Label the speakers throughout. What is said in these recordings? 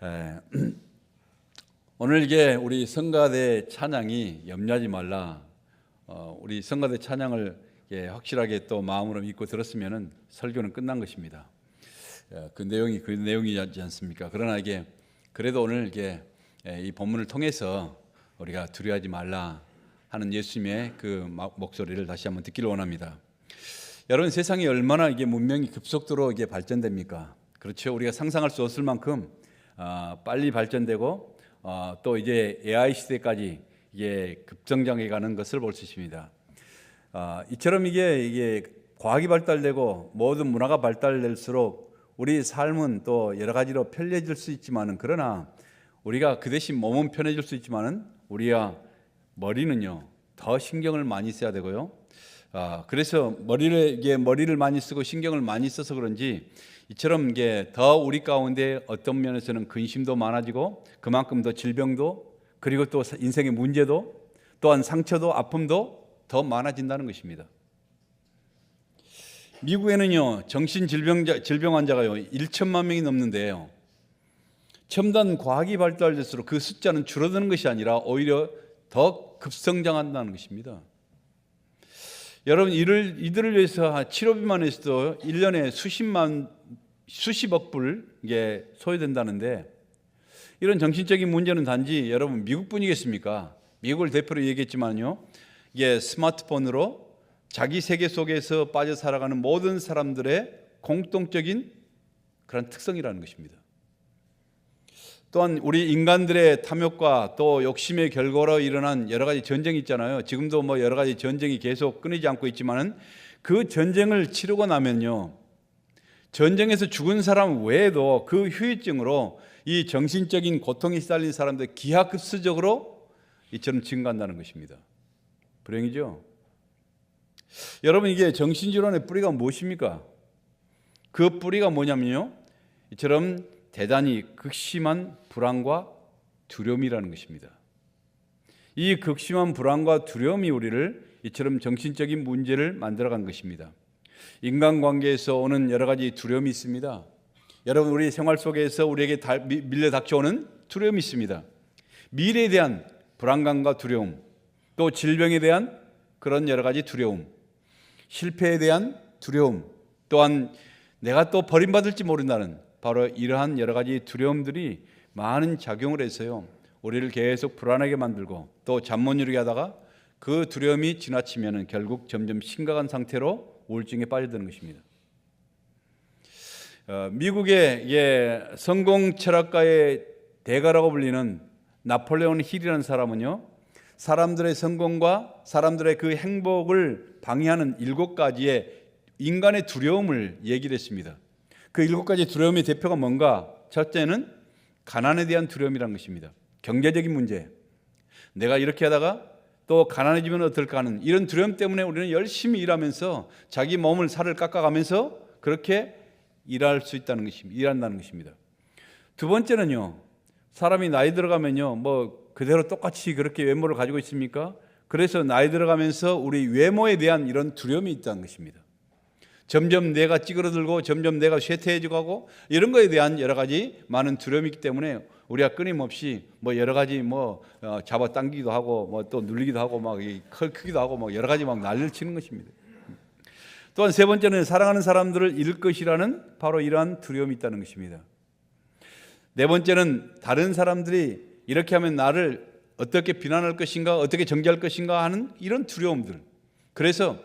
Speaker 1: 에, 오늘 이게 우리 성가대 찬양이 염려하지 말라. 우리 성가대 찬양을 확실하게 또 마음으로 믿고 들었으면은 설교는 끝난 것입니다. 그 내용이지 않습니까? 그러나 이게 그래도 오늘 이게 이 본문을 통해서 우리가 두려워하지 말라 하는 예수님의 그 목소리를 다시 한번 듣기를 원합니다. 여러분, 세상이 얼마나 이게 문명이 급속도로 이게 발전됩니까? 그렇죠. 우리가 상상할 수 없을 만큼 빨리 발전되고 또 이제 AI 시대까지 이게 급성장해 가는 것을 볼 수 있습니다. 이처럼 이게 과학이 발달되고 모든 문화가 발달될수록 우리 삶은 또 여러 가지로 편리해질 수 있지만은, 그러나 우리가 그 대신 몸은 편해질 수 있지만은 우리가 머리는요 더 신경을 많이 써야 되고요. 그래서 머리를 많이 쓰고 신경을 많이 써서 그런지 이처럼 이게 더 우리 가운데 어떤 면에서는 근심도 많아지고 그만큼 더 질병도, 그리고 또 인생의 문제도, 또한 상처도 아픔도 더 많아진다는 것입니다. 미국에는요 질병 환자가요 1천만 명이 넘는데요, 첨단 과학이 발달될수록 그 숫자는 줄어드는 것이 아니라 오히려 더 급성장한다는 것입니다. 여러분, 이들을 위해서 치료비만 해서도 1년에 수십억 불 소요된다는데, 이런 정신적인 문제는 단지 여러분 미국뿐이겠습니까? 미국을 대표로 얘기했지만요, 이게 스마트폰으로 자기 세계 속에서 빠져 살아가는 모든 사람들의 공통적인 그런 특성이라는 것입니다. 또한 우리 인간들의 탐욕과 또 욕심의 결과로 일어난 여러 가지 전쟁이 있잖아요. 지금도 뭐 여러 가지 전쟁이 계속 끊이지 않고 있지만은 그 전쟁을 치르고 나면요, 전쟁에서 죽은 사람 외에도 그 후유증으로 이 정신적인 고통이 시달린 사람들 기하급수적으로 이처럼 증가한다는 것입니다. 불행이죠. 여러분, 이게 정신질환의 뿌리가 무엇입니까? 그 뿌리가 뭐냐면요, 이처럼 대단히 극심한 불안과 두려움이라는 것입니다. 이 극심한 불안과 두려움이 우리를 이처럼 정신적인 문제를 만들어간 것입니다. 인간관계에서 오는 여러 가지 두려움이 있습니다. 여러분, 우리 생활 속에서 우리에게 밀려 닥쳐오는 두려움이 있습니다. 미래에 대한 불안감과 두려움, 또 질병에 대한 그런 여러 가지 두려움, 실패에 대한 두려움, 또한 내가 또 버림받을지 모른다는 바로 이러한 여러 가지 두려움들이 많은 작용을 해서요, 우리를 계속 불안하게 만들고 또 잠 못 이루게 하다가 그 두려움이 지나치면 결국 점점 심각한 상태로 우울증에 빠져드는 것입니다. 미국의 성공 철학가의 대가라고 불리는 나폴레온 힐이라는 사람은요, 사람들의 성공과 사람들의 그 행복을 방해하는 7가지의 인간의 두려움을 얘기를 했습니다. 그 7가지 두려움의 대표가 뭔가? 첫째는 가난에 대한 두려움이라는 것입니다. 경제적인 문제, 내가 이렇게 하다가 또 가난해지면 어떨까 하는 이런 두려움 때문에 우리는 열심히 일하면서 자기 몸을 살을 깎아가면서 그렇게 일한다는 것입니다. 두 번째는요, 사람이 나이 들어가면요 뭐 그대로 똑같이 그렇게 외모를 가지고 있습니까? 그래서 나이 들어가면서 우리 외모에 대한 이런 두려움이 있다는 것입니다. 점점 내가 찌그러들고 점점 내가 쇠퇴해지고 하고 이런 거에 대한 여러 가지 많은 두려움이 있기 때문에 우리가 끊임없이 뭐 여러 가지 잡아당기기도 하고 뭐 또 눌리기도 하고 막 크기도 하고 뭐 여러 가지 막 난리를 치는 것입니다. 또한 세 번째는 사랑하는 사람들을 잃을 것이라는 바로 이러한 두려움이 있다는 것입니다. 네 번째는 다른 사람들이 이렇게 하면 나를 어떻게 비난할 것인가, 어떻게 정죄할 것인가 하는 이런 두려움들. 그래서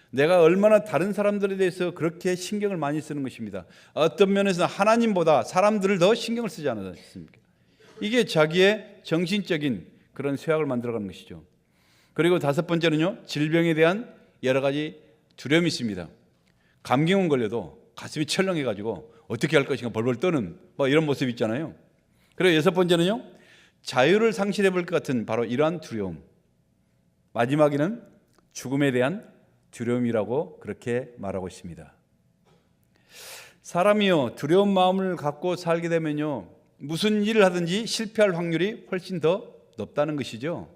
Speaker 1: 내가 얼마나 다른 사람들에 대해서 그렇게 신경을 많이 쓰는 것입니다. 어떤 면에서는 하나님보다 사람들을 더 신경을 쓰지 않았습니까? 이게 자기의 정신적인 그런 쇠약을 만들어가는 것이죠. 그리고 다섯 번째는요, 질병에 대한 여러 가지 두려움이 있습니다. 감기만 걸려도 가슴이 철렁해가지고 어떻게 할 것인가 벌벌 떠는 이런 모습이 있잖아요. 그리고 여섯 번째는요, 자유를 상실해볼 것 같은 바로 이러한 두려움. 마지막에는 죽음에 대한 두려움이라고 그렇게 말하고 있습니다. 사람이요 두려운 마음을 갖고 살게 되면요 무슨 일을 하든지 실패할 확률이 훨씬 더 높다는 것이죠.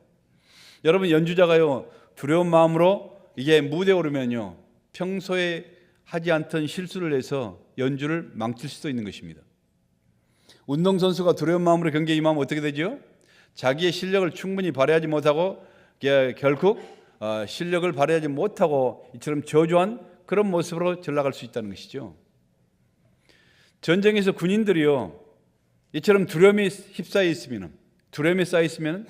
Speaker 1: 여러분, 연주자가요 두려운 마음으로 이게 무대에 오르면요 평소에 하지 않던 실수를 해서 연주를 망칠 수도 있는 것입니다. 운동선수가 두려운 마음으로 경기에 임하면 어떻게 되죠? 자기의 실력을 충분히 발휘하지 못하고 결국 실력을 발휘하지 못하고 이처럼 저조한 그런 모습으로 전락할 수 있다는 것이죠. 전쟁에서 군인들이요, 이처럼 두려움이 휩싸여 있으면, 두려움이 쌓여 있으면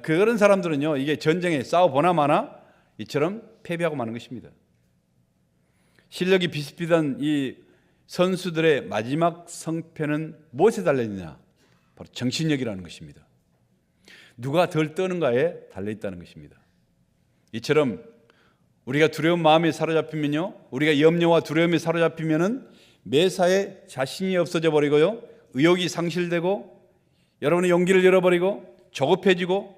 Speaker 1: 그런 사람들은요, 이게 전쟁에 싸워 보나 마나 이처럼 패배하고 마는 것입니다. 실력이 비슷비슷한 이 선수들의 마지막 성패는 무엇에 달려있느냐? 바로 정신력이라는 것입니다. 누가 덜 떠는가에 달려있다는 것입니다. 이처럼 우리가 두려운 마음에 사로잡히면요, 우리가 염려와 두려움에 사로잡히면은 매사에 자신이 없어져 버리고요, 의욕이 상실되고 여러분의 용기를 잃어버리고 조급해지고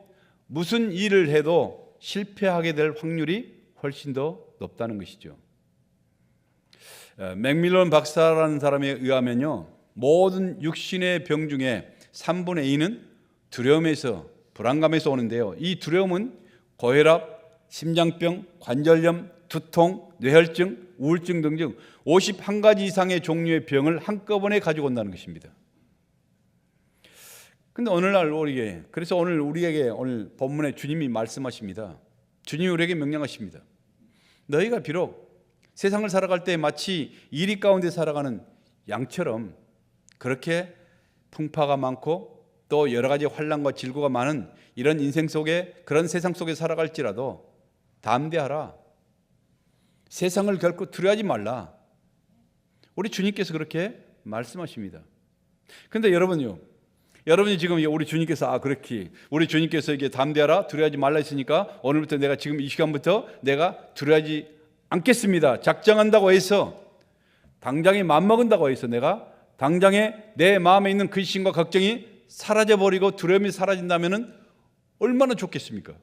Speaker 1: 무슨 일을 해도 실패하게 될 확률이 훨씬 더 높다는 것이죠. 맥밀런 박사라는 사람에 의하면요, 모든 육신의 병 중에 3분의 2는 두려움에서, 불안감에서 오는데요, 이 두려움은 고혈압, 심장병, 관절염, 두통, 뇌혈증, 우울증 등등 51가지 이상의 종류의 병을 한꺼번에 가지고 온다는 것입니다. 근데 오늘날 그래서 오늘 우리에게 오늘 본문에 주님이 말씀하십니다. 주님이 우리에게 명령하십니다. 너희가 비록 세상을 살아갈 때 마치 이리 가운데 살아가는 양처럼 그렇게 풍파가 많고 또 여러 가지 환난과 질고가 많은 이런 인생 속에, 그런 세상 속에 살아갈지라도 담대하라. 세상을 결코 두려워하지 말라. 우리 주님께서 그렇게 말씀하십니다. 그런데 여러분이 지금 우리 주님께서 그렇게 우리 주님께서 이게 담대하라, 두려워하지 말라 했으니까 오늘부터 내가 지금 이 시간부터 내가 두려워하지 않겠습니다, 작정한다고 해서, 당장에 맘먹은다고 해서 내가 당장에 내 마음에 있는 근심과 걱정이 사라져버리고 두려움이 사라진다면 얼마나 좋겠습니까?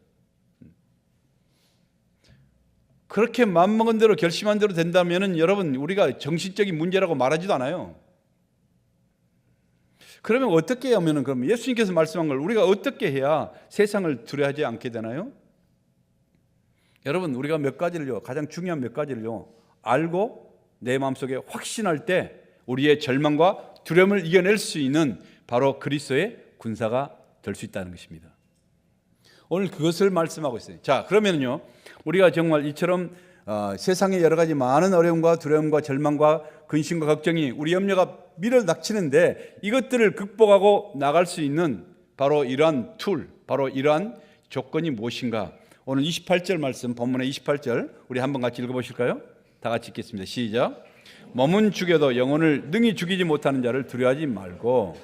Speaker 1: 그렇게 맘먹은 대로 결심한 대로 된다면 여러분, 우리가 정신적인 문제라고 말하지도 않아요. 그러면 어떻게 하면은, 그럼 예수님께서 말씀한 걸 우리가 어떻게 해야 세상을 두려워하지 않게 되나요? 여러분, 우리가 몇 가지를요, 가장 중요한 몇 가지를요 알고 내 마음속에 확신할 때 우리의 절망과 두려움을 이겨낼 수 있는 바로 그리스도의 군사가 될 수 있다는 것입니다. 오늘 그것을 말씀하고 있어요. 자, 그러면요, 우리가 정말 이처럼 세상에 여러 가지 많은 어려움과 두려움과 절망과 근심과 걱정이 우리 염려가 밀어닥치는데 이것들을 극복하고 나갈 수 있는 바로 이러한 바로 이러한 조건이 무엇인가? 오늘 28절 말씀, 본문의 28절 우리 한번 같이 읽어보실까요? 다 같이 읽겠습니다. 시작. 몸은 죽여도 영혼을 능히 죽이지 못하는 자를 두려워하지 말고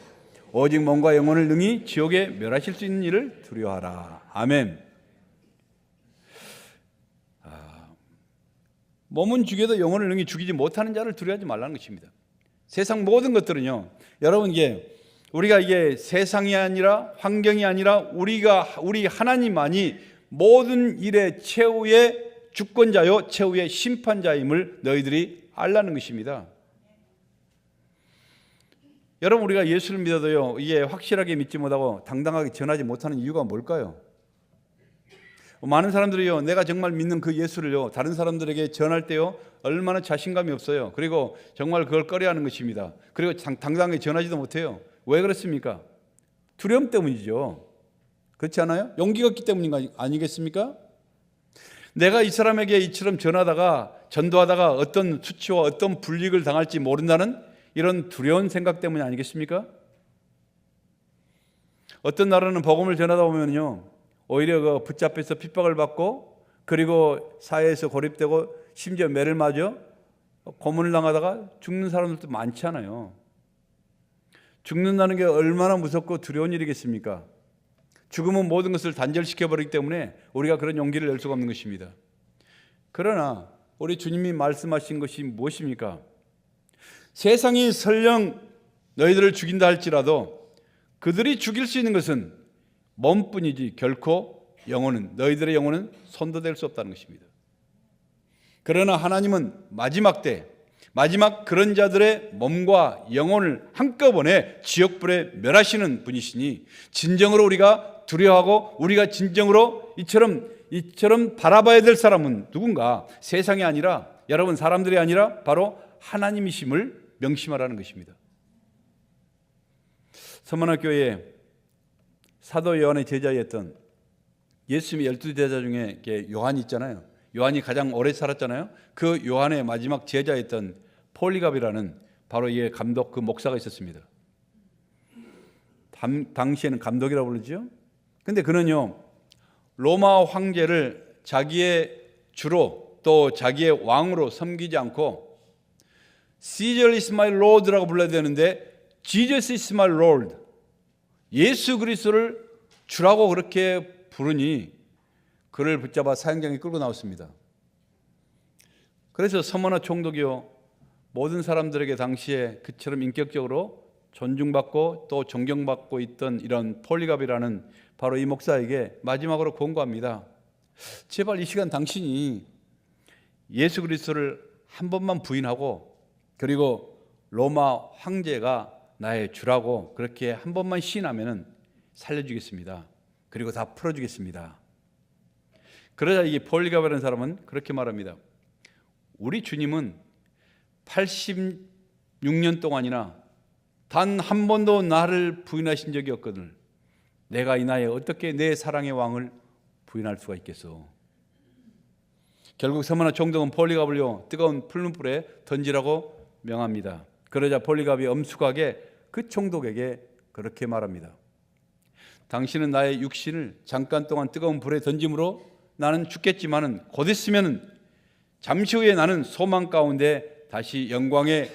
Speaker 1: 오직 몸과 영혼을 능히 지옥에 멸하실 수 있는 일을 두려워하라. 아멘. 몸은 죽여도 영혼을 능히 죽이지 못하는 자를 두려워하지 말라는 것입니다. 세상 모든 것들은요, 여러분, 우리가 이게 세상이 아니라 환경이 아니라 우리 하나님만이 모든 일의 최후의 주권자요 최후의 심판자임을 너희들이 알라는 것입니다. 여러분, 우리가 예수를 믿어도요, 이게 확실하게 믿지 못하고 당당하게 전하지 못하는 이유가 뭘까요? 많은 사람들이요, 내가 정말 믿는 그 예수를요 다른 사람들에게 전할 때요 얼마나 자신감이 없어요. 그리고 정말 그걸 꺼려하는 것입니다. 그리고 당당하게 전하지도 못해요. 왜 그렇습니까? 두려움 때문이죠. 그렇지 않아요? 용기가 없기 때문인 거 아니겠습니까? 내가 이 사람에게 이처럼 전도하다가 어떤 수치와 어떤 불이익을 당할지 모른다는 이런 두려운 생각 때문이 아니겠습니까? 어떤 나라는 복음을 전하다 보면요, 오히려 붙잡혀서 핍박을 받고, 그리고 사회에서 고립되고 심지어 매를 맞아 고문을 당하다가 죽는 사람들도 많지 않아요. 죽는다는 게 얼마나 무섭고 두려운 일이겠습니까? 죽음은 모든 것을 단절시켜버리기 때문에 우리가 그런 용기를 낼 수가 없는 것입니다. 그러나 우리 주님이 말씀하신 것이 무엇입니까? 세상이 설령 너희들을 죽인다 할지라도 그들이 죽일 수 있는 것은 몸뿐이지 결코 너희들의 영혼은 손도될 수 없다는 것입니다. 그러나 하나님은 마지막 그런 자들의 몸과 영혼을 한꺼번에 지옥불에 멸하시는 분이시니, 진정으로 우리가 두려워하고 우리가 진정으로 이처럼 바라봐야 될 사람은 누군가? 세상이 아니라, 여러분, 사람들이 아니라 바로 하나님이심을 명심하라는 것입니다. 서머나 교회에 사도 요한의 제자였던 예수님의 12제자 중에 요한이 있잖아요. 요한이 가장 오래 살았잖아요. 그 요한의 마지막 제자였던 폴리갑이라는 바로 이 감독, 그 목사가 있었습니다. 당시에는 감독이라고 부르죠. 근데 그는요, 로마 황제를 자기의 주로 또 자기의 왕으로 섬기지 않고 Caesar is my Lord라고 불러야 되는데 Jesus is my Lord, 예수 그리스도를 주라고 그렇게 부르니 그를 붙잡아 사형장에 끌고 나왔습니다. 그래서 서머나 총독이요, 모든 사람들에게 당시에 그처럼 인격적으로 존중받고 또 존경받고 있던 이런 폴리갑이라는 바로 이 목사에게 마지막으로 권고합니다. 제발 이 시간 당신이 예수 그리스도를 한 번만 부인하고 그리고 로마 황제가 나의 주라고 그렇게 한 번만 시인하면 살려주겠습니다. 그리고 다 풀어주겠습니다. 그러자 이 폴리갑이라는 사람은 그렇게 말합니다. 우리 주님은 86년 동안이나 단 한 번도 나를 부인하신 적이 없거든. 내가 이 나이에 어떻게 내 사랑의 왕을 부인할 수가 있겠소. 결국 서머나 총독은 폴리갑을요, 뜨거운 풀문불에 던지라고 명합니다. 그러자 폴리갑이 엄숙하게 그 총독에게 그렇게 말합니다. 당신은 나의 육신을 잠깐 동안 뜨거운 불에 던짐으로 나는 죽겠지만은 곧 있으면 잠시 후에 나는 소망 가운데 다시 영광의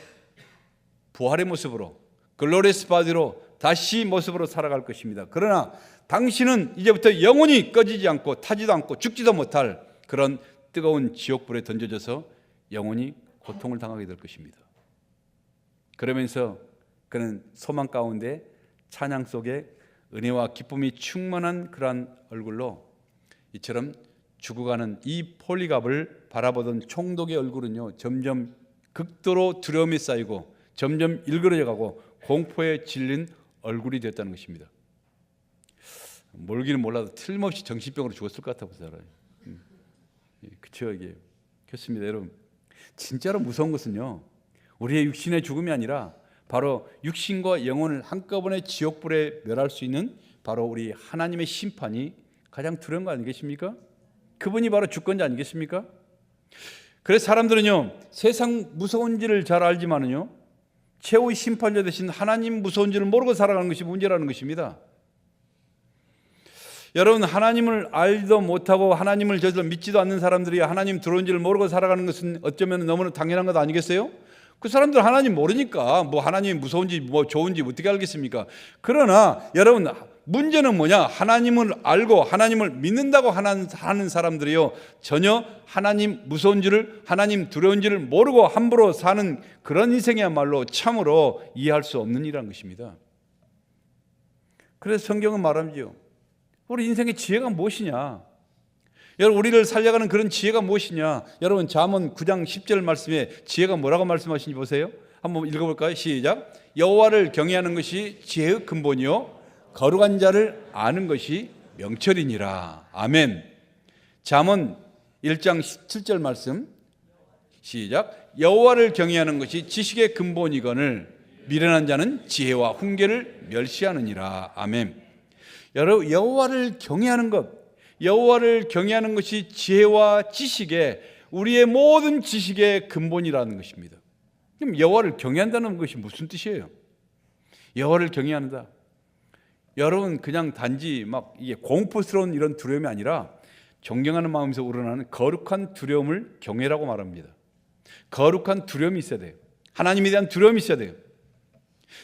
Speaker 1: 부활의 모습으로, 글로리스 바디로 다시 모습으로 살아갈 것입니다. 그러나 당신은 이제부터 영원히 꺼지지 않고 타지도 않고 죽지도 못할 그런 뜨거운 지옥불에 던져져서 영원히 고통을 당하게 될 것입니다. 그러면서 그는 소망 가운데 찬양 속에 은혜와 기쁨이 충만한 그러한 얼굴로 이처럼 죽어가는 이 폴리갑을 바라보던 총독의 얼굴은요, 점점 극도로 두려움이 쌓이고 점점 일그러져 가고 공포에 질린 얼굴이 됐다는 것입니다. 모르기는 몰라도 틀림없이 정신병으로 죽었을 것 같아 보세요. 그렇죠, 이게 그렇습니다, 여러분. 진짜로 무서운 것은요, 우리의 육신의 죽음이 아니라 바로 육신과 영혼을 한꺼번에 지옥불에 멸할 수 있는 바로 우리 하나님의 심판이 가장 두려운 거 아니겠습니까? 그분이 바로 주권자 아니겠습니까? 그래서 사람들은요, 세상 무서운지를 잘 알지만은요, 최후의 심판자 되신 하나님 무서운지를 모르고 살아가는 것이 문제라는 것입니다. 여러분, 하나님을 알지도 못하고 하나님을 저절로 믿지도 않는 사람들이 하나님 들어온지를 모르고 살아가는 것은 어쩌면 너무나 당연한 것 아니겠어요? 그 사람들 하나님 모르니까 뭐 하나님이 무서운지 뭐 좋은지 어떻게 알겠습니까? 그러나 여러분, 문제는 뭐냐? 하나님을 알고 하나님을 믿는다고 하는 사람들이요, 전혀 하나님 무서운지를, 하나님 두려운지를 모르고 함부로 사는 그런 인생이야말로 참으로 이해할 수 없는 일이라는 것입니다. 그래서 성경은 말하지요, 우리 인생의 지혜가 무엇이냐? 여러분, 우리를 살려가는 그런 지혜가 무엇이냐? 여러분, 잠언 9장 10절 말씀에 지혜가 뭐라고 말씀하시는지 보세요. 한번 읽어볼까요? 시작. 여호와를 경외하는 것이 지혜의 근본이요, 거룩한 자를 아는 것이 명철이니라. 아멘. 잠언 1장 17절 말씀 시작. 여호와를 경외하는 것이 지식의 근본이거늘 미련한 자는 지혜와 훈계를 멸시하느니라. 아멘. 여러분, 여호와를 경외하는 것, 여호와를 경외하는 것이 지혜와 지식의, 우리의 모든 지식의 근본이라는 것입니다. 그럼 여호와를 경외한다는 것이 무슨 뜻이에요? 여호와를 경외한다. 여러분, 그냥 단지 막 이게 공포스러운 이런 두려움이 아니라 존경하는 마음에서 우러나는 거룩한 두려움을 경외라고 말합니다. 거룩한 두려움이 있어야 돼요. 하나님에 대한 두려움이 있어야 돼요.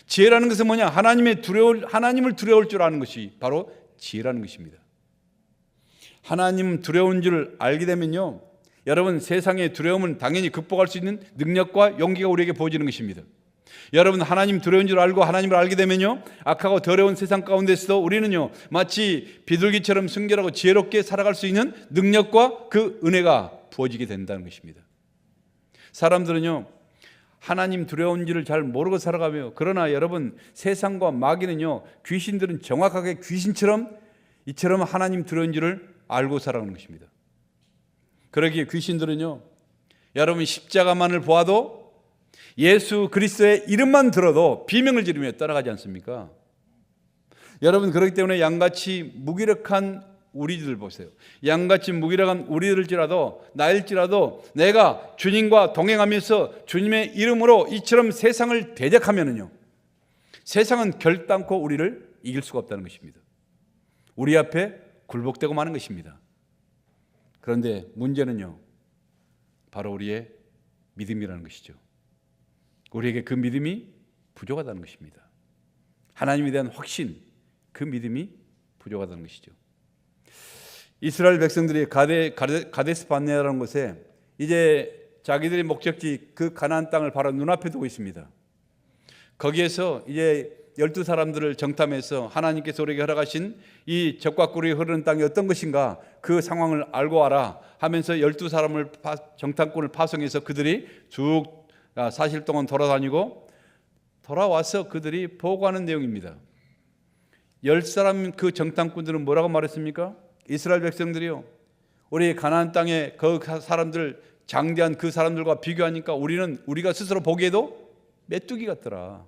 Speaker 1: 지혜라는 것은 뭐냐? 하나님을 두려울 줄 아는 것이 바로 지혜라는 것입니다. 하나님 두려운 줄 알게 되면요, 여러분, 세상의 두려움은 당연히 극복할 수 있는 능력과 용기가 우리에게 보여지는 것입니다. 여러분, 하나님 두려운 줄 알고 하나님을 알게 되면요, 악하고 더러운 세상 가운데서도 우리는요, 마치 비둘기처럼 순결하고 지혜롭게 살아갈 수 있는 능력과 그 은혜가 부어지게 된다는 것입니다. 사람들은요, 하나님 두려운지를 잘 모르고 살아가며, 그러나 여러분, 세상과 마귀는요, 귀신들은 정확하게 귀신처럼 이처럼 하나님 두려운지를 알고 살아가는 것입니다. 그러기에 귀신들은요, 여러분, 십자가만을 보아도 예수 그리스도의 이름만 들어도 비명을 지르며 따라가지 않습니까? 여러분, 그렇기 때문에 양같이 무기력한 우리들 보세요. 양같이 무기력한 우리들일지라도 나일지라도 내가 주님과 동행하면서 주님의 이름으로 이처럼 세상을 대적하면은요, 세상은 결단코 우리를 이길 수가 없다는 것입니다. 우리 앞에 굴복되고 마는 것입니다. 그런데 문제는요, 바로 우리의 믿음이라는 것이죠. 우리에게 그 믿음이 부족하다는 것입니다. 하나님에 대한 확신, 그 믿음이 부족하다는 것이죠. 이스라엘 백성들이 가데스 바네아라는 곳에 이제 자기들의 목적지 그 가나안 땅을 바로 눈앞에 두고 있습니다. 거기에서 이제 12사람들을 정탐해서 하나님께서 우리에게 허락하신 이 적과 꿀이 흐르는 땅이 어떤 것인가 그 상황을 알고 와라 하면서 12사람을 정탐꾼을 파송해서 그들이 쭉 40일 동안 돌아다니고 돌아와서 그들이 보고하는 내용입니다. 10사람 그 정탐꾼들은 뭐라고 말했습니까? 이스라엘 백성들이요, 우리 가나안 땅에 그 사람들, 장대한 그 사람들과 비교하니까 우리가 스스로 보기에도 메뚜기 같더라.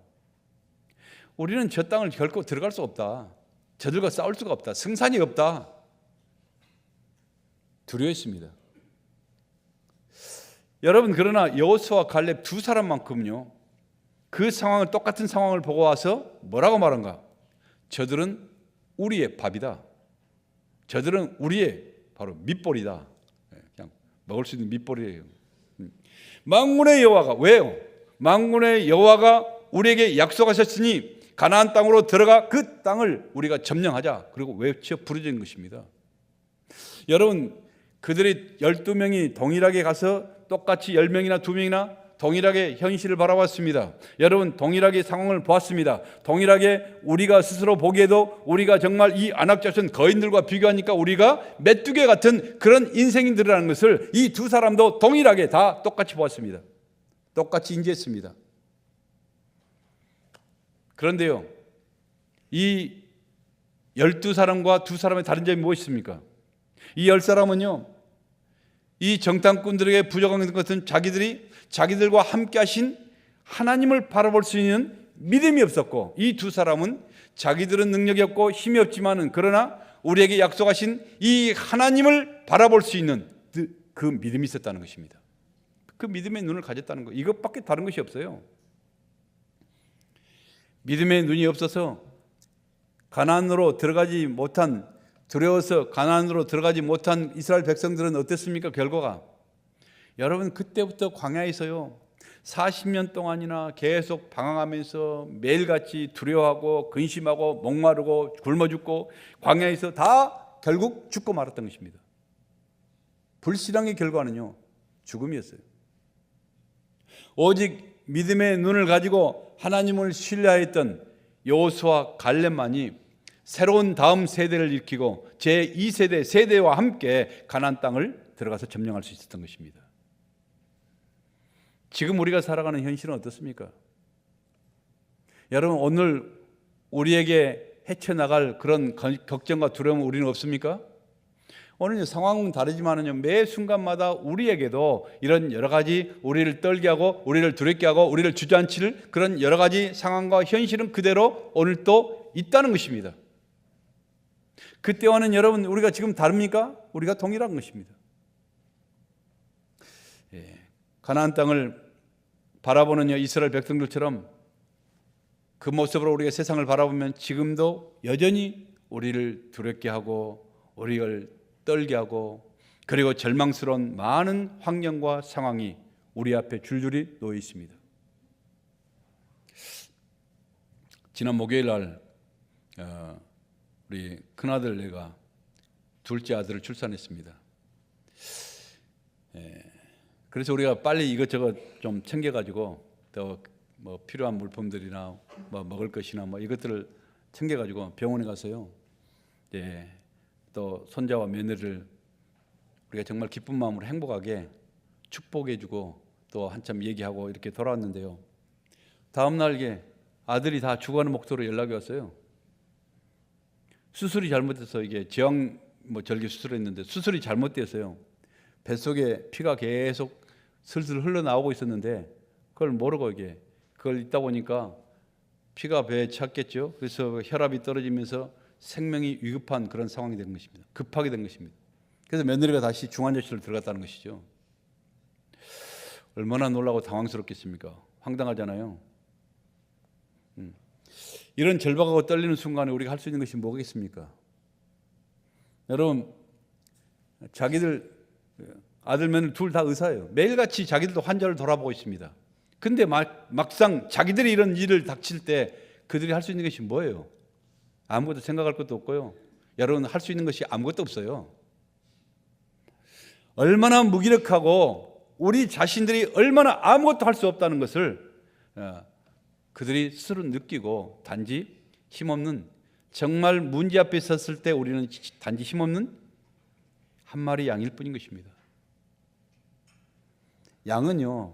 Speaker 1: 우리는 저 땅을 결코 들어갈 수 없다. 저들과 싸울 수가 없다. 승산이 없다. 두려워했습니다. 여러분, 그러나 여호수아 갈렙 두 사람만큼요, 그 상황을, 똑같은 상황을 보고 와서 뭐라고 말한가? 저들은 우리의 밥이다. 저들은 우리의 바로 밑볼이다. 그냥 먹을 수 있는 밑볼이에요. 만군의 여호와가, 왜요? 만군의 여호와가 우리에게 약속하셨으니 가나안 땅으로 들어가 그 땅을 우리가 점령하자. 그리고 외쳐 부르짖은 것입니다. 여러분, 그들이 12명이 동일하게 가서 똑같이 10명이나 2명이나 동일하게 현실을 바라봤습니다. 여러분, 동일하게 상황을 보았습니다. 동일하게 우리가 스스로 보기에도 우리가 정말 이 안악자손 거인들과 비교하니까 우리가 메뚜기 같은 그런 인생인들이라는 것을 이 두 사람도 동일하게 다 똑같이 보았습니다. 똑같이 인지했습니다. 그런데요, 이 12사람과 두 사람의 다른 점이 무엇입니까? 이 10사람은요, 이 정탐꾼들에게 부족한 것은 자기들과 함께 하신 하나님을 바라볼 수 있는 믿음이 없었고, 이 두 사람은 자기들은 능력이 없고 힘이 없지만은 그러나 우리에게 약속하신 이 하나님을 바라볼 수 있는 그 믿음이 있었다는 것입니다. 그 믿음의 눈을 가졌다는 거, 이것밖에 다른 것이 없어요. 믿음의 눈이 없어서 가나안으로 들어가지 못한, 두려워서 가나안으로 들어가지 못한 이스라엘 백성들은 어땠습니까? 결과가, 여러분, 그때부터 광야에서요 40년 동안이나 계속 방황하면서 매일같이 두려워하고 근심하고 목마르고 굶어 죽고 광야에서 다 결국 죽고 말았던 것입니다. 불신앙의 결과는요 죽음이었어요. 오직 믿음의 눈을 가지고 하나님을 신뢰했던 여호수아 갈렙만이 새로운 다음 세대를 일으키고 제2세대 세대와 함께 가나안 땅을 들어가서 점령할 수 있었던 것입니다. 지금 우리가 살아가는 현실은 어떻습니까? 여러분, 오늘 우리에게 헤쳐나갈 그런 걱정과 두려움은 우리는 없습니까? 오늘 상황은 다르지만은요, 매 순간마다 우리에게도 이런 여러 가지 우리를 떨게 하고 우리를 두렵게 하고 우리를 주저앉힐 그런 여러 가지 상황과 현실은 그대로 오늘 또 있다는 것입니다. 그때와는 여러분, 우리가 지금 다릅니까? 우리가 동일한 것입니다. 가나안 땅을 바라보는 이스라엘 백성들처럼 그 모습으로 우리가 세상을 바라보면 지금도 여전히 우리를 두렵게 하고 우리를 떨게 하고 그리고 절망스러운 많은 환경과 상황이 우리 앞에 줄줄이 놓여 있습니다. 지난 목요일 날 우리 큰아들 내가 둘째 아들을 출산했습니다. 그래서 우리가 빨리 이것저것 좀 챙겨가지고 더 뭐 필요한 물품들이나 뭐 먹을 것이나 뭐 이것들을 챙겨가지고 병원에 가서요. 또 손자와 며느리를 우리가 정말 기쁜 마음으로 행복하게 축복해주고 또 한참 얘기하고 이렇게 돌아왔는데요. 다음 날 아들이 다 죽어가는 목소리로 연락이 왔어요. 수술이 잘못돼서 이게 제왕 절개 수술했는데 수술이 잘못돼서요. 뱃속에 피가 계속 슬슬 흘러나오고 있었는데 그걸 모르고 그걸 있다 보니까 피가 배에 찼겠죠. 그래서 혈압이 떨어지면서 생명이 위급한 그런 상황이 된 것입니다. 급하게 된 것입니다. 그래서 며느리가 다시 중환자실로 들어갔다는 것이죠. 얼마나 놀라고 당황스럽겠습니까? 황당하잖아요. 이런 절박하고 떨리는 순간에 우리가 할 수 있는 것이 뭐겠습니까? 여러분, 자기들 아들 며느리 둘 다 의사예요. 매일같이 자기들도 환자를 돌아보고 있습니다. 근데 막상 자기들이 이런 일을 닥칠 때 그들이 할 수 있는 것이 뭐예요? 아무것도 생각할 것도 없고요. 여러분, 할 수 있는 것이 아무것도 없어요. 얼마나 무기력하고 우리 자신들이 얼마나 아무것도 할 수 없다는 것을 그들이 스스로 느끼고 단지 힘없는, 정말 문제 앞에 섰을 때 우리는 단지 힘없는 한 마리 양일 뿐인 것입니다. 양은요,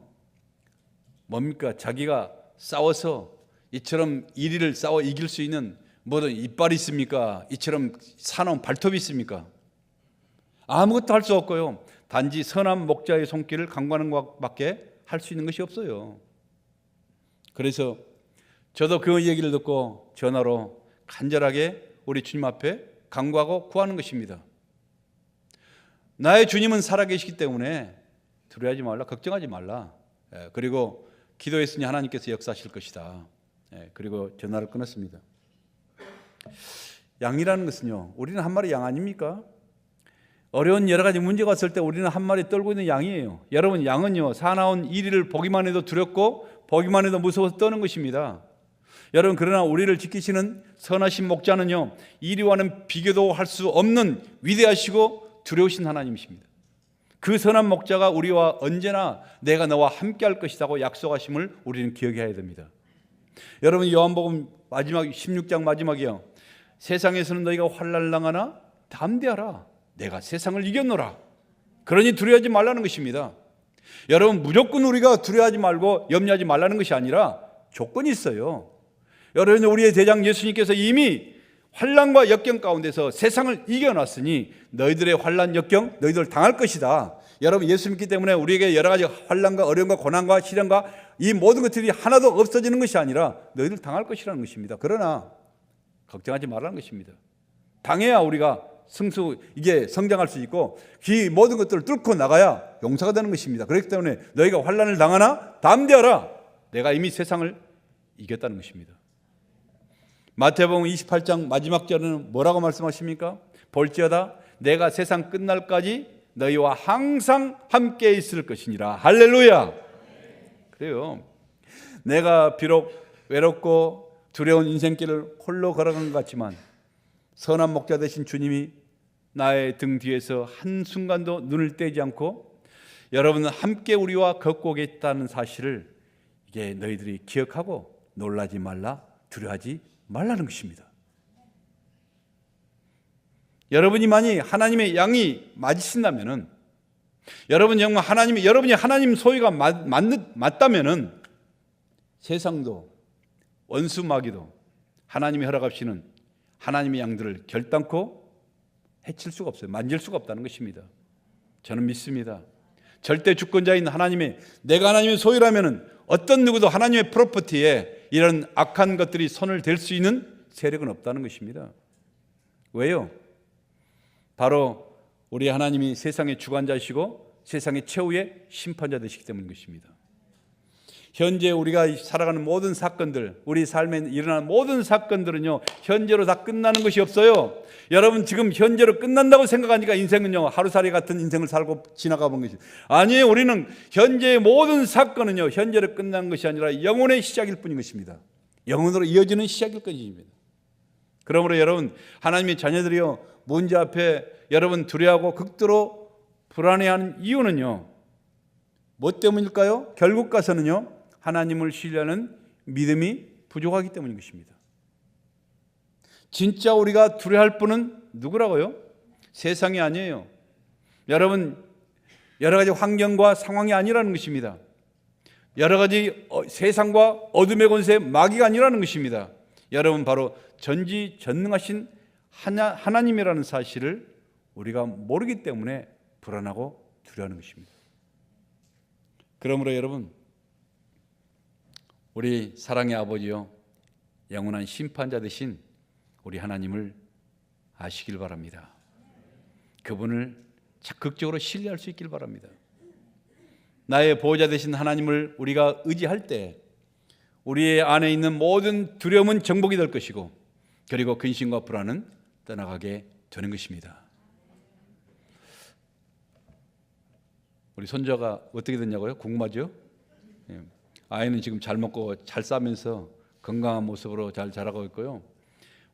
Speaker 1: 뭡니까? 자기가 싸워서 이처럼 1위를 싸워 이길 수 있는 뭐든 이빨이 있습니까? 이처럼 사나운 발톱이 있습니까? 아무것도 할 수 없고요. 단지 선한 목자의 손길을 간구하는 것밖에 할 수 있는 것이 없어요. 그래서 저도 그 얘기를 듣고 전화로 간절하게 우리 주님 앞에 간구하고 구하는 것입니다. 나의 주님은 살아계시기 때문에 두려워하지 말라, 걱정하지 말라. 그리고 기도했으니 하나님께서 역사하실 것이다. 그리고 전화를 끊었습니다. 양이라는 것은요, 우리는 한 마리 양 아닙니까? 어려운 여러 가지 문제가 왔을 때 우리는 한 마리 떨고 있는 양이에요. 여러분, 양은요, 사나운 이리를 보기만 해도 두렵고 보기만 해도 무서워서 떠는 것입니다. 여러분, 그러나 우리를 지키시는 선하신 목자는요, 이리와는 비교도 할 수 없는 위대하시고 두려우신 하나님이십니다. 그 선한 목자가 우리와 언제나 내가 너와 함께 할 것이라고 약속하심을 우리는 기억해야 됩니다. 여러분, 요한복음 마지막 16장 마지막이요, 세상에서는 너희가 환난을 당하나 담대하라, 내가 세상을 이겼노라. 그러니 두려워하지 말라는 것입니다. 여러분, 무조건 우리가 두려워하지 말고 염려하지 말라는 것이 아니라 조건이 있어요. 여러분, 우리의 대장 예수님께서 이미 환난과 역경 가운데서 세상을 이겨놨으니 너희들의 환난 역경 너희들 당할 것이다. 여러분, 예수 믿기 때문에 우리에게 여러 가지 환난과 어려움과 고난과 시련과 이 모든 것들이 하나도 없어지는 것이 아니라 너희들 당할 것이라는 것입니다. 그러나 걱정하지 말라는 것입니다. 당해야 우리가 이게 성장할 수 있고 이 모든 것들을 뚫고 나가야 용사가 되는 것입니다. 그렇기 때문에 너희가 환난을 당하나 담대하라, 내가 이미 세상을 이겼다는 것입니다. 마태복음 28장 마지막 절에는 뭐라고 말씀하십니까? 볼지어다 내가 세상 끝날까지 너희와 항상 함께 있을 것이니라. 할렐루야. 그래요. 내가 비록 외롭고 두려운 인생길을 홀로 걸어간 것 같지만 선한 목자 되신 주님이 나의 등 뒤에서 한순간도 눈을 떼지 않고 여러분은 함께 우리와 걷고 계시다는 사실을 이게 너희들이 기억하고 놀라지 말라, 두려워하지 말라는 것입니다. 여러분이 만약 하나님의 양이 맞으신다면은, 여러분 정말 여러분이 하나님 소유가 맞다면은 세상도 원수 마귀도 하나님이 허락하시는 하나님의 양들을 결단코 해칠 수가 없어요. 만질 수가 없다는 것입니다. 저는 믿습니다. 절대 주권자인 내가 하나님의 소유라면은 어떤 누구도 하나님의 프로퍼티에 이런 악한 것들이 손을 댈 수 있는 세력은 없다는 것입니다. 왜요? 바로 우리 하나님이 세상의 주관자이시고 세상의 최후의 심판자 되시기 때문인 것입니다. 현재 우리가 살아가는 모든 사건들, 우리 삶에 일어나는 모든 사건들은요, 현재로 다 끝나는 것이 없어요. 여러분, 지금 현재로 끝난다고 생각하니까 인생은요, 하루살이 같은 인생을 살고 지나가 본 것이죠. 아니에요. 우리는 현재의 모든 사건은요, 현재로 끝난 것이 아니라 영혼의 시작일 뿐인 것입니다. 영혼으로 이어지는 시작일 것입니다. 그러므로 여러분, 하나님의 자녀들이요, 문제 앞에 여러분 두려워하고 극도로 불안해하는 이유는요, 뭐 때문일까요? 결국 가서는요, 하나님을 신뢰하는 믿음이 부족하기 때문인 것입니다. 진짜 우리가 두려워할 분은 누구라고요? 세상이 아니에요. 여러분, 여러 가지 환경과 상황이 아니라는 것입니다. 여러 가지 세상과 어둠의 권세, 마귀가 아니라는 것입니다. 여러분, 바로 전지전능하신 하나님이라는 사실을 우리가 모르기 때문에 불안하고 두려워하는 것입니다. 그러므로 여러분, 우리 사랑의 아버지요, 영원한 심판자 되신 우리 하나님을 아시길 바랍니다. 그분을 적극적으로 신뢰할 수 있길 바랍니다. 나의 보호자 되신 하나님을 우리가 의지할 때 우리의 안에 있는 모든 두려움은 정복이 될 것이고, 그리고 근심과 불안은 떠나가게 되는 것입니다. 우리 손자가 어떻게 됐냐고요? 궁금하죠? 아이는 지금 잘 먹고 잘 싸면서 건강한 모습으로 잘 자라고 있고요.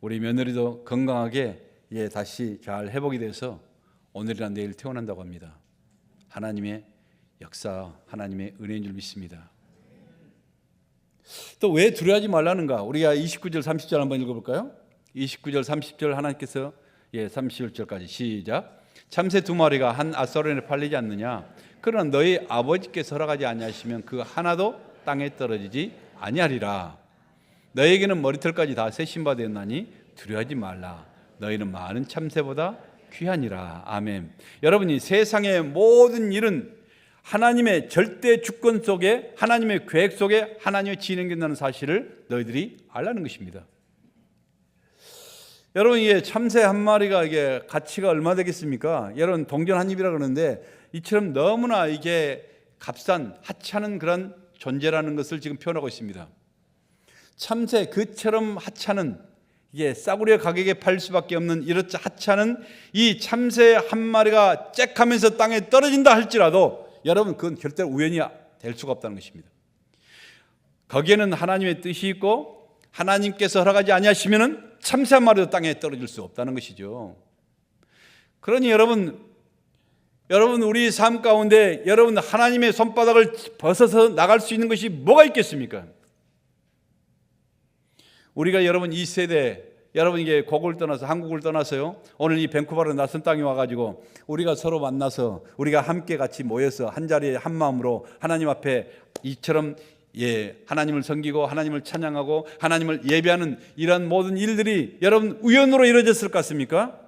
Speaker 1: 우리 며느리도 건강하게 다시 잘 회복이 돼서 오늘이나 내일 태어난다고 합니다. 하나님의 역사, 하나님의 은혜인 줄 믿습니다. 또 왜 두려워하지 말라는가? 우리가 29절 30절 한번 읽어볼까요? 29절 30절 하나님께서 31절까지 시작. 참새 두 마리가 한 앗소란에 팔리지 않느냐? 그러나 너희 아버지께서 허락하지 아니하시면 그 하나도 땅에 떨어지지 아니하리라. 너희에게는 머리털까지 다 세신바 되었나니 두려워하지 말라. 너희는 많은 참새보다 귀하니라. 아멘. 여러분이 세상의 모든 일은 하나님의 절대 주권 속에, 하나님의 계획 속에 하나님의 진행이 된다는 사실을 너희들이 알라는 것입니다. 여러분, 이게 참새 한 마리가 이게 가치가 얼마 되겠습니까? 여러분, 동전 한 입이라 그러는데 이처럼 너무나 이게 값싼 하찮은 그런 존재라는 것을 지금 표현하고 있습니다. 참새 그처럼 하찮은, 이게 싸구려 가격에 팔 수밖에 없는 이렇지 하찮은 이 참새 한 마리가 짹하면서 땅에 떨어진다 할지라도 여러분, 그건 절대로 우연이 될 수가 없다는 것입니다. 거기에는 하나님의 뜻이 있고 하나님께서 허락하지 아니하시면은 참새 한 마리도 땅에 떨어질 수 없다는 것이죠. 그러니 여러분 우리 삶 가운데 여러분 하나님의 손바닥을 벗어서 나갈 수 있는 것이 뭐가 있겠습니까? 우리가 여러분 이 세대, 여러분 이게 고국을 떠나서 한국을 떠나서요, 오늘 이 밴쿠버로 낯선 땅에 와가지고 우리가 서로 만나서 우리가 함께 같이 모여서 한 자리에 한 마음으로 하나님 앞에 이처럼 하나님을 섬기고 하나님을 찬양하고 하나님을 예배하는 이런 모든 일들이 여러분 우연으로 이루어졌을 것 같습니까?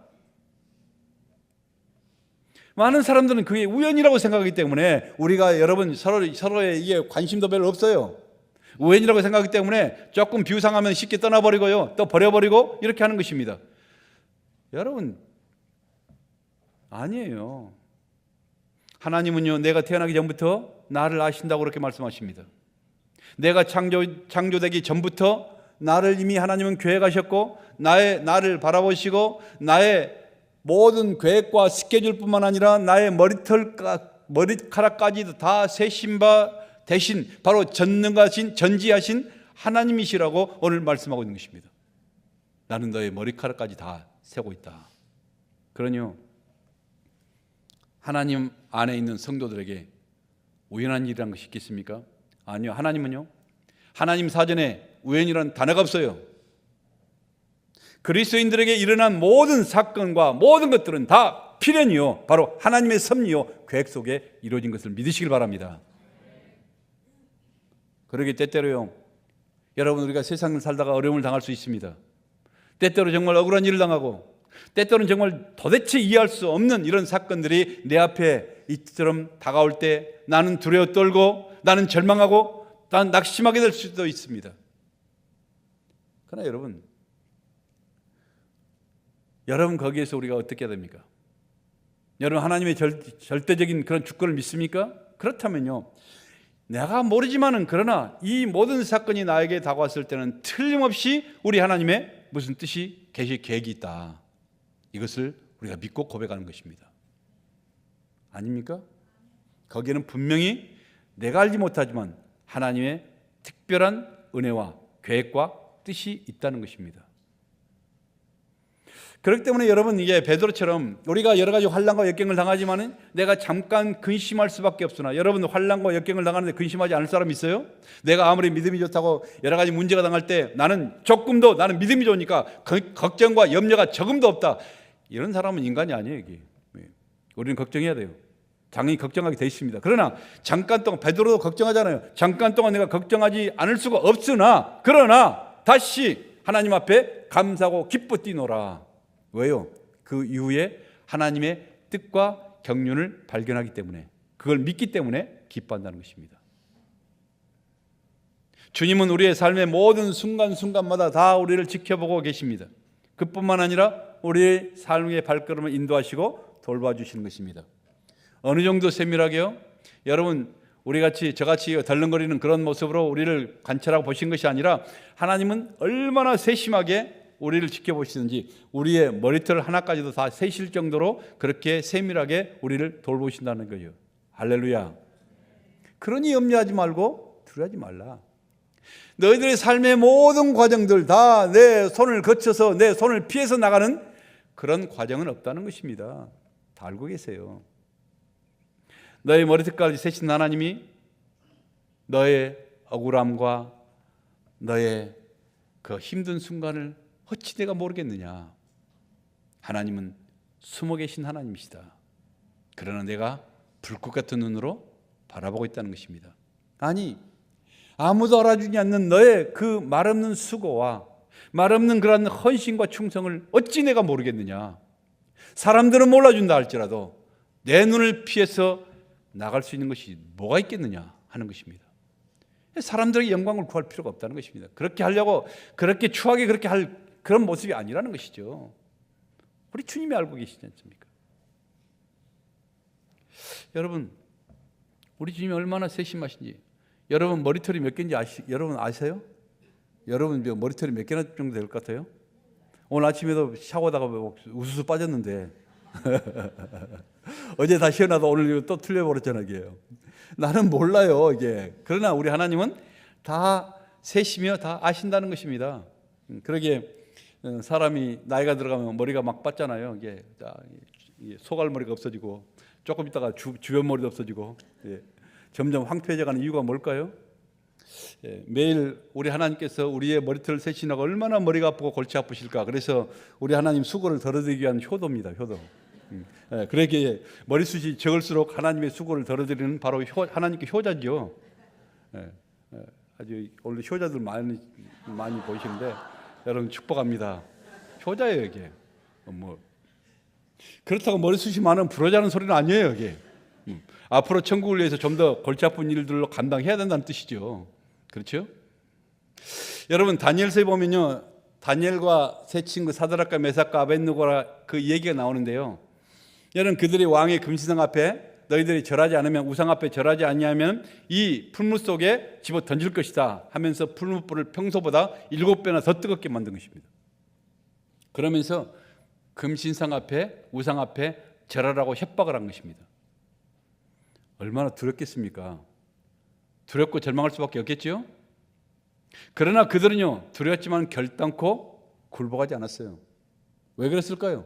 Speaker 1: 많은 사람들은 그게 우연이라고 생각하기 때문에 우리가 여러분 서로의 이게 관심도 별로 없어요. 우연이라고 생각하기 때문에 조금 비우상하면 쉽게 떠나버리고요, 또 버려버리고 이렇게 하는 것입니다. 여러분, 아니에요. 하나님은요, 내가 태어나기 전부터 나를 아신다고 그렇게 말씀하십니다. 내가 창조되기 전부터 나를 이미 하나님은 계획하셨고 나를 바라보시고 나의 모든 계획과 스케줄뿐만 아니라 나의 머리카락까지도 다 세신 바 대신 바로 전능하신 전지하신 하나님이시라고 오늘 말씀하고 있는 것입니다. 나는 너의 머리카락까지 다 세고 있다. 그러니요, 하나님 안에 있는 성도들에게 우연한 일이라는 것이 있겠습니까? 아니요. 하나님은요, 하나님 사전에 우연이라는 단어가 없어요. 그리스도인들에게 일어난 모든 사건과 모든 것들은 다 필연이요, 바로 하나님의 섭리요, 계획 속에 이루어진 것을 믿으시길 바랍니다. 그러기 때때로요, 여러분 우리가 세상을 살다가 어려움을 당할 수 있습니다. 때때로 정말 억울한 일을 당하고 때때로는 정말 도대체 이해할 수 없는 이런 사건들이 내 앞에 이처럼 다가올 때 나는 두려워 떨고 나는 절망하고 난 낙심하게 될 수도 있습니다. 그러나 여러분 거기에서 우리가 어떻게 해야 됩니까? 여러분 하나님의 절대적인 그런 주권을 믿습니까? 그렇다면요, 내가 모르지만은 그러나 이 모든 사건이 나에게 다가왔을 때는 틀림없이 우리 하나님의 무슨 뜻이 계획이 있다. 이것을 우리가 믿고 고백하는 것입니다. 아닙니까? 거기에는 분명히 내가 알지 못하지만 하나님의 특별한 은혜와 계획과 뜻이 있다는 것입니다. 그렇기 때문에 여러분, 이게 베드로처럼 우리가 여러 가지 환난과 역경을 당하지만 내가 잠깐 근심할 수밖에 없으나, 여러분 환난과 역경을 당하는데 근심하지 않을 사람 있어요? 내가 아무리 믿음이 좋다고 여러 가지 문제가 당할 때 나는 믿음이 좋으니까 걱정과 염려가 조금도 없다, 이런 사람은 인간이 아니에요. 이게. 우리는 걱정해야 돼요. 당연히 걱정하게 돼 있습니다. 그러나 잠깐 동안, 베드로도 걱정하잖아요. 잠깐 동안 내가 걱정하지 않을 수가 없으나, 그러나 다시 하나님 앞에 감사하고 기뻐 뛰노라. 왜요? 그 이후에 하나님의 뜻과 경륜을 발견하기 때문에, 그걸 믿기 때문에 기뻐한다는 것입니다. 주님은 우리의 삶의 모든 순간순간마다 다 우리를 지켜보고 계십니다. 그뿐만 아니라 우리의 삶의 발걸음을 인도하시고 돌봐주시는 것입니다. 어느 정도 세밀하게요? 여러분, 우리같이 저같이 덜렁거리는 그런 모습으로 우리를 관찰하고 보신 것이 아니라 하나님은 얼마나 세심하게 우리를 지켜보시는지, 우리의 머리털 하나까지도 다 세실 정도로 그렇게 세밀하게 우리를 돌보신다는 거예요. 할렐루야. 그러니 염려하지 말고 두려워하지 말라. 너희들의 삶의 모든 과정들 다 내 손을 거쳐서 내 손을 피해서 나가는 그런 과정은 없다는 것입니다. 다 알고 계세요. 너의 머리털까지 세신 하나님이 너의 억울함과 너의 그 힘든 순간을 어찌 내가 모르겠느냐. 하나님은 숨어 계신 하나님이시다. 그러나 내가 불꽃 같은 눈으로 바라보고 있다는 것입니다. 아니, 아무도 알아주지 않는 너의 그 말없는 수고와 말없는 그런 헌신과 충성을 어찌 내가 모르겠느냐. 사람들은 몰라준다 할지라도 내 눈을 피해서 나갈 수 있는 것이 뭐가 있겠느냐 하는 것입니다. 사람들에게 영광을 구할 필요가 없다는 것입니다. 그렇게 하려고 그렇게 추하게 그렇게 할 그런 모습이 아니라는 것이죠. 우리 주님이 알고 계시지 않습니까? 여러분, 우리 주님이 얼마나 세심하신지. 여러분 머리털이 몇 개인지 여러분 아세요? 여러분 머리털이 몇 개나 정도 될 것 같아요? 오늘 아침에도 샤워하다가 우수수 빠졌는데 어제 다시 해놔도 오늘 또 틀려버렸잖아요. 이게. 나는 몰라요 이게. 그러나 우리 하나님은 다 세시며 다 아신다는 것입니다. 그러게 사람이 나이가 들어가면 머리가 막 빠잖아요. 이게 소갈머리가 없어지고 조금 있다가 주변 머리도 없어지고 점점 황폐해져가는 이유가 뭘까요? 매일 우리 하나님께서 우리의 머리털을 세시나가 얼마나 머리가 아프고 골치 아프실까. 그래서 우리 하나님 수고를 덜어드리기 위한 효도입니다. 효도. 그러기에 머리숱이 적을수록 하나님의 수고를 덜어드리는 바로 하나님께 효자죠. 아주 오늘 효자들 많이 보이시는데 여러분 축복합니다. 효자예요 이게. 그렇다고 머리숱이 많으면 부러지는 소리는 아니에요 이게. 앞으로 천국을 위해서 좀 더 골치 아픈 일들로 감당해야 된다는 뜻이죠. 그렇죠? 여러분 다니엘서에 보면요, 다니엘과 세 친구 사드락과 메삭과 아벳느고라 그 얘기가 나오는데요. 여러분 그들이 왕의 금신상 앞에 너희들이 절하지 않으면, 우상 앞에 절하지 아니하면 이 풀무 속에 집어 던질 것이다 하면서 풀무불을 평소보다 7배나 더 뜨겁게 만든 것입니다. 그러면서 금신상 앞에, 우상 앞에 절하라고 협박을 한 것입니다. 얼마나 두렵겠습니까? 두렵고 절망할 수밖에 없겠죠? 그러나 그들은요, 두려웠지만 결단코 굴복하지 않았어요. 왜 그랬을까요?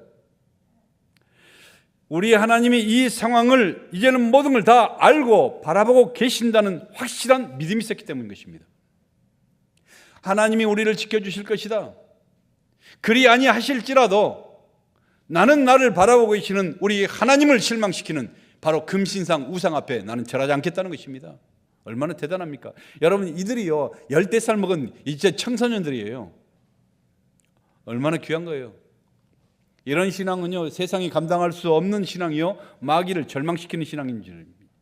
Speaker 1: 우리 하나님이 이 상황을 이제는 모든 걸 다 알고 바라보고 계신다는 확실한 믿음이 있었기 때문인 것입니다. 하나님이 우리를 지켜주실 것이다. 그리 아니하실지라도 나는 나를 바라보고 계시는 우리 하나님을 실망시키는 바로 금신상, 우상 앞에 나는 절하지 않겠다는 것입니다. 얼마나 대단합니까? 여러분 이들이요 10살 먹은 이제 청소년들이에요. 얼마나 귀한 거예요. 이런 신앙은요 세상이 감당할 수 없는 신앙이요 마귀를 절망시키는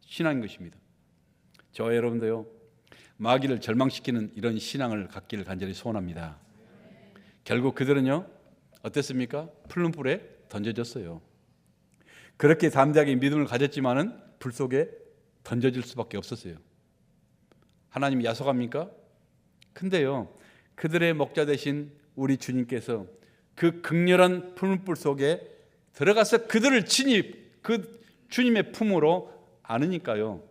Speaker 1: 신앙인 것입니다. 저와 여러분도요 마귀를 절망시키는 이런 신앙을 갖기를 간절히 소원합니다. 결국 그들은요 어땠습니까? 풀문불에 던져졌어요. 그렇게 담대하게 믿음을 가졌지만은 불 속에 던져질 수밖에 없었어요. 하나님이 야속합니까? 근데요 그들의 목자 되신 우리 주님께서 그 극렬한 풀문불 속에 들어가서 그들을 친히 그 주님의 품으로 안으니까요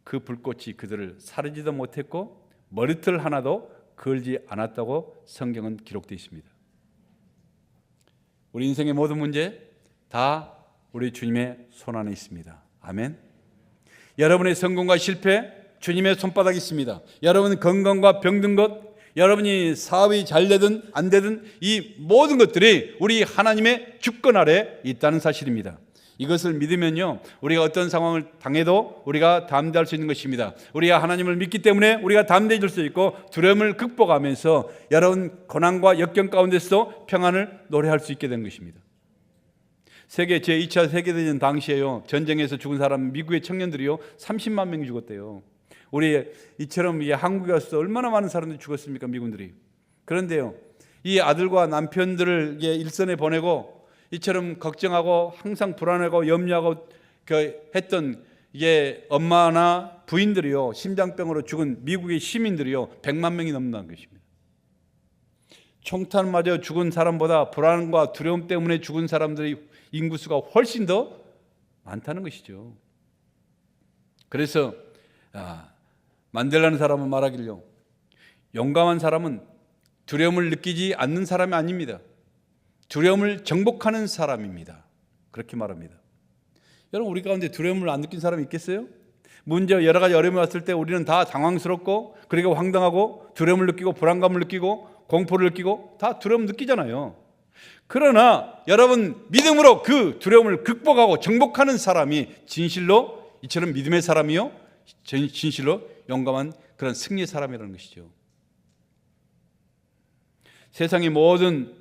Speaker 1: 그 불꽃이 그들을 사르지도 못했고 머리털 하나도 걸지 않았다고 성경은 기록되어 있습니다. 우리 인생의 모든 문제 다 우리 주님의 손 안에 있습니다. 아멘. 여러분의 성공과 실패 주님의 손바닥에 있습니다. 여러분의 건강과 병든 것, 여러분이 사업이 잘 되든 안 되든 이 모든 것들이 우리 하나님의 주권 아래 있다는 사실입니다. 이것을 믿으면요 우리가 어떤 상황을 당해도 우리가 담대할 수 있는 것입니다. 우리가 하나님을 믿기 때문에 우리가 담대해질 수 있고 두려움을 극복하면서 여러분 고난과 역경 가운데서도 평안을 노래할 수 있게 된 것입니다. 세계 제2차 세계대전 당시에요 전쟁에서 죽은 사람 미국의 청년들이요 30만 명이 죽었대요. 우리 이처럼 한국에 와서 얼마나 많은 사람들이 죽었습니까, 미군들이. 그런데요, 이 아들과 남편들을 일선에 보내고 이처럼 걱정하고 항상 불안하고 염려하고 했던 엄마나 부인들이요, 심장병으로 죽은 미국의 시민들이요 100만 명이 넘는다는 것입니다. 총탄 맞아 죽은 사람보다 불안과 두려움 때문에 죽은 사람들의 인구수가 훨씬 더 많다는 것이죠. 그래서 만델라는 사람은 말하길요, 용감한 사람은 두려움을 느끼지 않는 사람이 아닙니다. 두려움을 정복하는 사람입니다. 그렇게 말합니다. 여러분, 우리 가운데 두려움을 안 느낀 사람이 있겠어요? 문제 여러 가지 어려움이 왔을 때 우리는 다 당황스럽고 그리고 황당하고 두려움을 느끼고 불안감을 느끼고 공포를 느끼고 다 두려움 느끼잖아요. 그러나 여러분, 믿음으로 그 두려움을 극복하고 정복하는 사람이 진실로 이처럼 믿음의 사람이요, 진실로 용감한 그런 승리의 사람이라는 것이죠. 세상의 모든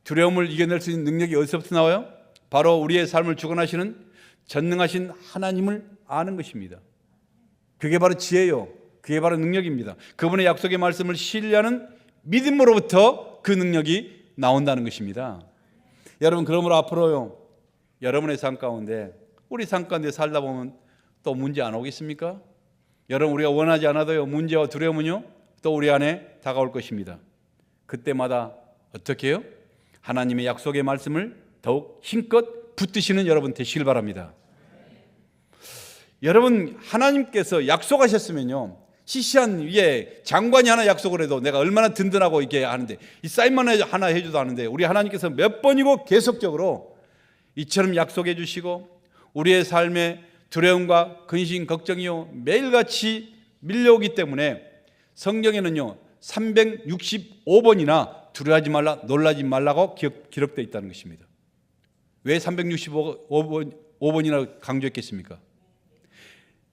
Speaker 1: 두려움을 이겨낼 수 있는 능력이 어디서부터 나와요? 바로 우리의 삶을 주관하시는 전능하신 하나님을 아는 것입니다. 그게 바로 지혜요, 그게 바로 능력입니다. 그분의 약속의 말씀을 신뢰하는 믿음으로부터 그 능력이 나온다는 것입니다. 여러분, 그러므로 앞으로요, 여러분의 삶 가운데, 우리 삶 가운데 살다 보면 또 문제 안 오겠습니까? 여러분, 우리가 원하지 않아도요, 문제와 두려움은요 또 우리 안에 다가올 것입니다. 그때마다 어떻게 해요? 하나님의 약속의 말씀을 더욱 힘껏 붙드시는 여러분 되시길 바랍니다. 여러분, 하나님께서 약속하셨으면요, 시시한 위에 장관이 하나 약속을 해도 내가 얼마나 든든하고 이게 하는데, 이 사인만 하나 해줘도 하는데, 우리 하나님께서 몇 번이고 계속적으로 이처럼 약속해 주시고 우리의 삶에 두려움과 근심, 걱정이요 매일같이 밀려오기 때문에 성경에는요 365번이나 두려워하지 말라, 놀라지 말라고 기록되어 있다는 것입니다. 왜 365번이나 강조했겠습니까?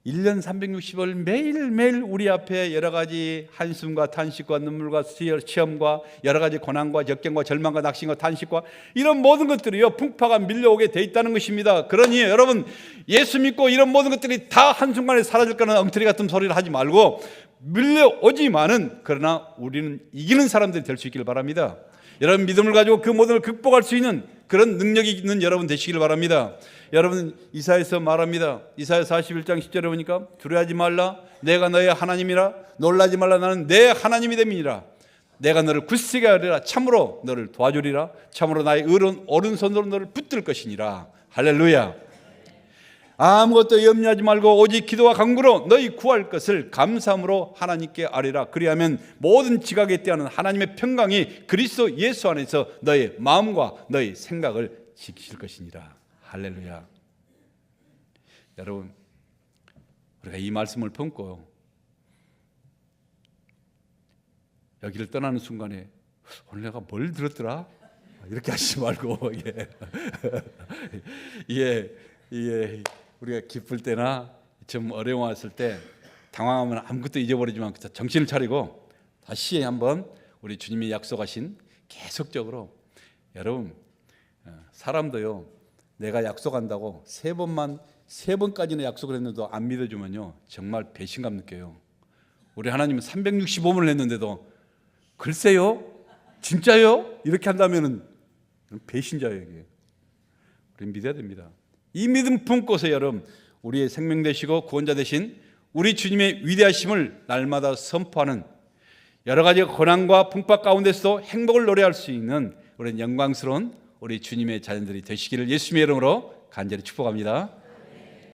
Speaker 1: 1년 360일 매일매일 우리 앞에 여러 가지 한숨과 탄식과 눈물과 시험과 여러 가지 고난과 역경과 절망과 낙심과 탄식과 이런 모든 것들이요 풍파가 밀려오게 돼 있다는 것입니다. 그러니 여러분, 예수 믿고 이런 모든 것들이 다 한순간에 사라질 거는 엉터리 같은 소리를 하지 말고, 밀려오지만은 그러나 우리는 이기는 사람들이 될 수 있기를 바랍니다. 여러분, 믿음을 가지고 그 모든 걸 극복할 수 있는 그런 능력이 있는 여러분 되시길 바랍니다. 여러분, 이사야에서 말합니다. 이사야 41장 10절에 보니까 두려워하지 말라, 내가 너의 하나님이라. 놀라지 말라, 나는 내 하나님이 됨이니라. 내가 너를 굳세게 하리라. 참으로 너를 도와주리라. 참으로 나의 오른손으로 너를 붙들 것이니라. 할렐루야. 아무것도 염려하지 말고 오직 기도와 간구로 너희 구할 것을 감사함으로 하나님께 아뢰라. 그리하면 모든 지각에 대한 하나님의 평강이 그리스도 예수 안에서 너희 마음과 너희 생각을 지키실 것이니라. 할렐루야. 여러분, 우리가 이 말씀을 품고 여기를 떠나는 순간에 오늘 내가 뭘 들었더라? 이렇게 하시지 말고 우리가 기쁠 때나 좀 어려워했을 때 당황하면 아무것도 잊어버리지만 정신을 차리고 다시 한번 우리 주님이 약속하신 계속적으로, 여러분, 사람도요 내가 약속한다고 세 번까지는 약속을 했는데도 안 믿어주면요 정말 배신감 느껴요. 우리 하나님은 365번을 했는데도 글쎄요, 진짜요? 이렇게 한다면은 배신자예요. 이게. 우리 믿어야 됩니다. 이 믿음 품고서 여러분, 우리의 생명 되시고 구원자 되신 우리 주님의 위대하심을 날마다 선포하는, 여러 가지 고난과 풍파 가운데서도 행복을 노래할 수 있는 우리 영광스러운 우리 주님의 자녀들이 되시기를 예수님의 이름으로 간절히 축복합니다.